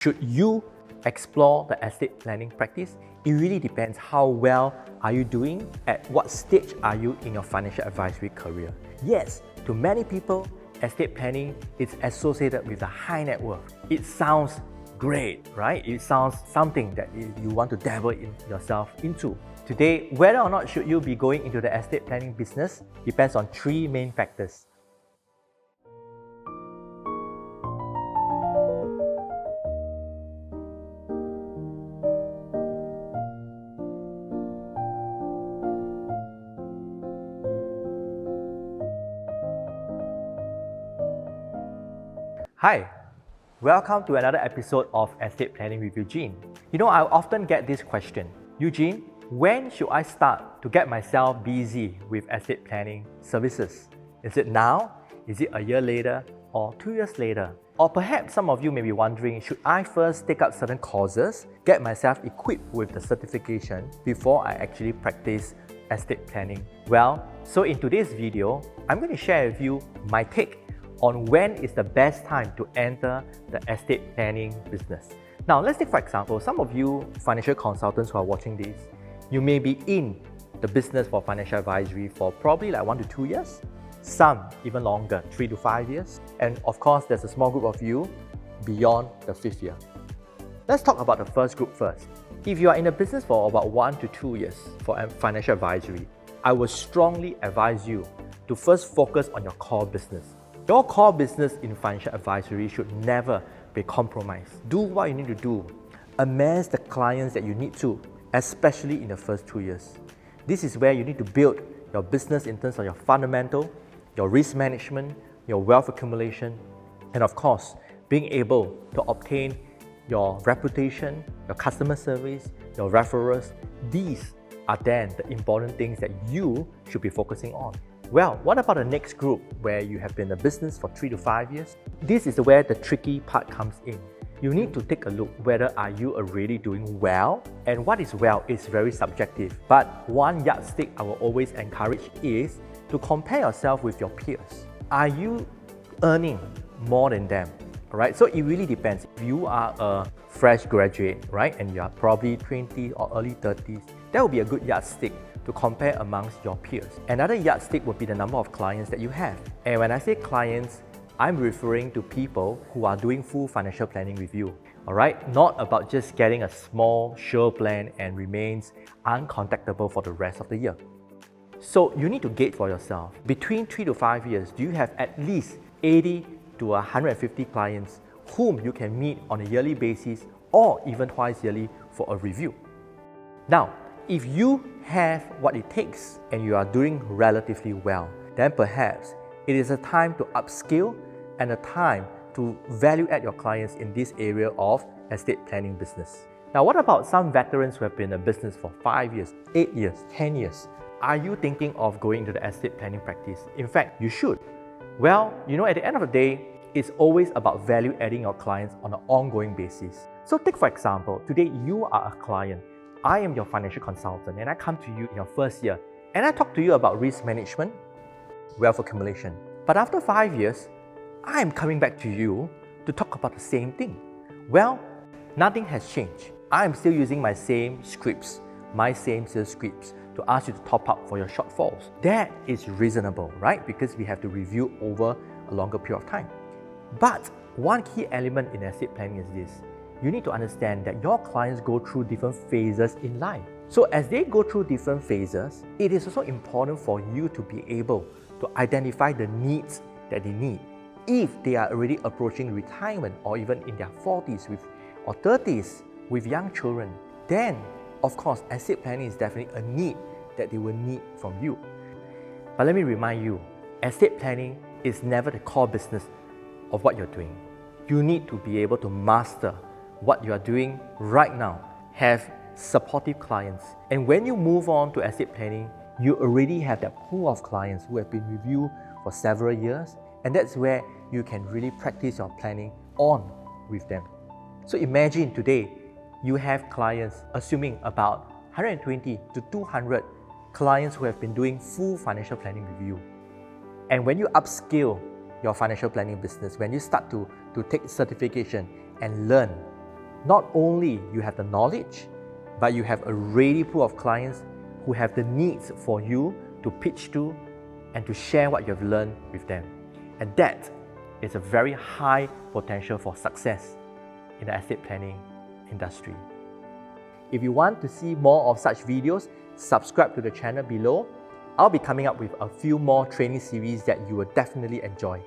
Should you explore the estate planning practice? It really depends how well are you doing, at what stage are you in your financial advisory career. Yes, to many people, estate planning is associated with a high net worth. It sounds great, right? It sounds something that you want to dabble in yourself into. Today, whether or not should you be going into the estate planning business depends on three main factors. Hi, welcome to another episode of Estate Planning with Eugene. You know, I often get this question, Eugene, when should I start to get myself busy with estate planning services? Is it now? Is it a year later? Or 2 years later? Or perhaps some of you may be wondering, should I first take up certain courses, get myself equipped with the certification before I actually practice estate planning? Well, so in today's video, I'm going to share with you my take on when is the best time to enter the estate planning business. Now, let's take for example, some of you financial consultants who are watching this, you may be in the business for financial advisory for probably like 1 to 2 years, some even longer, 3 to 5 years. And of course, there's a small group of you beyond the 5th year. Let's talk about the first group first. If you are in the business for about 1 to 2 years for financial advisory, I would strongly advise you to first focus on your core business. Your core business in financial advisory should never be compromised. Do what you need to do. Amass the clients that you need to, especially in the first 2 years. This is where you need to build your business in terms of your fundamental, your risk management, your wealth accumulation, and of course, being able to obtain your reputation, your customer service, your referrals. These are then the important things that you should be focusing on. Well, what about the next group where you have been in the business for 3 to 5 years? This is where the tricky part comes in. You need to take a look whether are you already doing well, and what is well is very subjective. But one yardstick I will always encourage is to compare yourself with your peers. Are you earning more than them? Alright, so it really depends. If you are a fresh graduate, right, and you are probably 20 or early 30s, that would be a good yardstick to compare amongst your peers. Another yardstick would be the number of clients that you have. And when I say clients, I'm referring to people who are doing full financial planning with you. Alright, not about just getting a small sure plan and remains uncontactable for the rest of the year. So you need to gauge for yourself. Between 3 to 5 years, do you have at least 80 to 150 clients whom you can meet on a yearly basis or even twice yearly for a review? Now, if you have what it takes and you are doing relatively well, then perhaps it is a time to upskill and a time to value add your clients in this area of estate planning business. Now, what about some veterans who have been in a business for 5 years, 8 years, 10 years? Are you thinking of going into the estate planning practice? In fact, you should. Well, you know, at the end of the day, it's always about value adding your clients on an ongoing basis. So take for example, today you are a client. I am your financial consultant and I come to you in your first year and I talk to you about risk management, wealth accumulation. But after 5 years, I am coming back to you to talk about the same thing. Well, nothing has changed. I am still using my same scripts, my same sales scripts to ask you to top up for your shortfalls. That is reasonable, right? Because we have to review over a longer period of time. But one key element in estate planning is this. You need to understand that your clients go through different phases in life. So as they go through different phases, it is also important for you to be able to identify the needs that they need. If they are already approaching retirement or even in their 40s or 30s with young children, then of course estate planning is definitely a need that they will need from you. But let me remind you, estate planning is never the core business of what you're doing. You need to be able to master what you are doing right now, have supportive clients. And when you move on to estate planning, you already have that pool of clients who have been with you for several years, and that's where you can really practice your planning on with them. So imagine today, you have clients, assuming about 120 to 200 clients who have been doing full financial planning with you. And when you upskill your financial planning business, when you start to take certification and learn not only you have the knowledge, but you have a ready pool of clients who have the needs for you to pitch to and to share what you have learned with them. And that is a very high potential for success in the estate planning industry. If you want to see more of such videos, subscribe to the channel below. I'll be coming up with a few more training series that you will definitely enjoy.